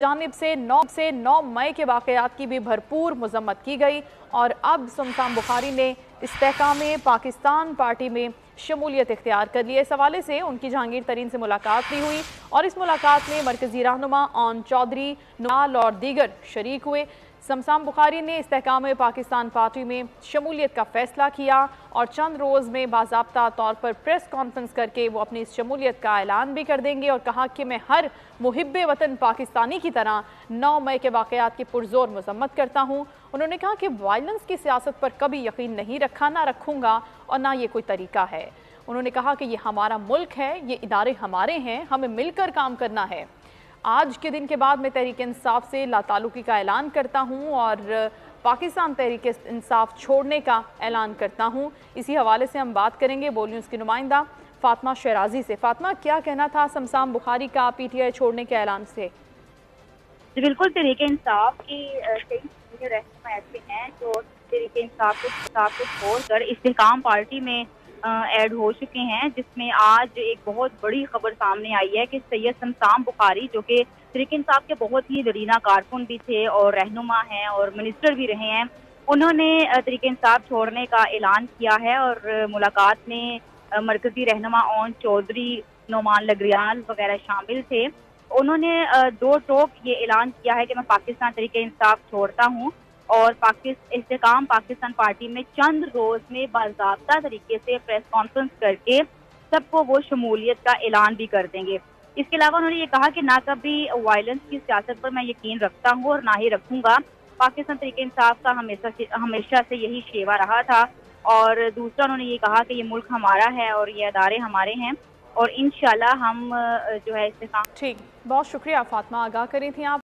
जानिब से 9 मई के वाक़यात की भी भरपूर मज़म्मत की गई और अब समसाम बुखारी ने इस्तेहकाम पाकिस्तान पार्टी में शमूलियत इख्तियार कर ली है। इस हवाले से उनकी जहांगीर तरीन से मुलाकात भी हुई और इस मुलाकात में मरकज़ी रहनुमा ओन चौधरी, नुमाल और दीगर शरीक हुए। समसाम बुखारी ने इस्तेहकाम पाकिस्तान पार्टी में शमूलियत का फ़ैसला किया और चंद रोज़ में बाज़ाब्ता तौर पर प्रेस कॉन्फ्रेंस करके वो अपनी इस शमूलियत का ऐलान भी कर देंगे और कहा कि मैं हर मुहिब्बे वतन पाकिस्तानी की तरह 9 मई के वाक़यात की पुरज़ोर मज़म्मत करता हूँ। उन्होंने कहा कि वायलेंस की सियासत पर कभी यकीन नहीं रखा, ना रखूँगा और ना ये कोई तरीका है। उन्होंने कहा कि ये हमारा मुल्क है, ये इदारे हमारे हैं, हमें मिलकर काम करना है। आज के दिन के बाद मैं तहरीक इंसाफ से लाताल्लुकी का ऐलान करता हूँ और पाकिस्तान तहरीक इंसाफ छोड़ने का ऐलान करता हूँ। इसी हवाले से हम बात करेंगे बोल न्यूज़ की नुमाइंदा फातिमा शराजी से। फातिमा, क्या कहना था समसाम बुखारी का पीटीआई छोड़ने के ऐलान से? बिल्कुल, तहरीक इंसाफ की कई सीनियर रहनुमा ऐसे हैं जो तहरीक इंसाफ को छोड़कर इस्तेहकाम पार्टी में ऐड हो चुके हैं, जिसमें आज एक बहुत बड़ी खबर सामने आई है कि सैयद समसाम बुखारी, जो कि तहरीक इंसाफ के बहुत ही दरीना कारकुन भी थे और रहनुमा हैं और मिनिस्टर भी रहे हैं, उन्होंने तहरीक इंसाफ छोड़ने का ऐलान किया है। और मुलाकात में मरकजी रहनुमा ओन चौधरी, नोमान लग्रियाल वगैरह शामिल थे। उन्होंने दो टोक ये ऐलान किया है कि मैं पाकिस्तान तहरीक इंसाफ छोड़ता हूँ और इस्तेहकाम पाकिस्तान पार्टी में चंद रोज में बाज़ाब्ता तरीके से प्रेस कॉन्फ्रेंस करके सबको वो शमूलियत का ऐलान भी कर देंगे। इसके अलावा उन्होंने ये कहा कि ना कभी वायलेंस की सियासत पर मैं यकीन रखता हूँ और ना ही रखूंगा। पाकिस्तान तहरीक इंसाफ का हमेशा से यही शेवा रहा था। और दूसरा उन्होंने ये कहा कि ये मुल्क हमारा है और ये अदारे हमारे हैं और इंशाल्लाह हम जो है इस्तेहकाम। ठीक, बहुत शुक्रिया फातिमा, आगाह करी थी आप।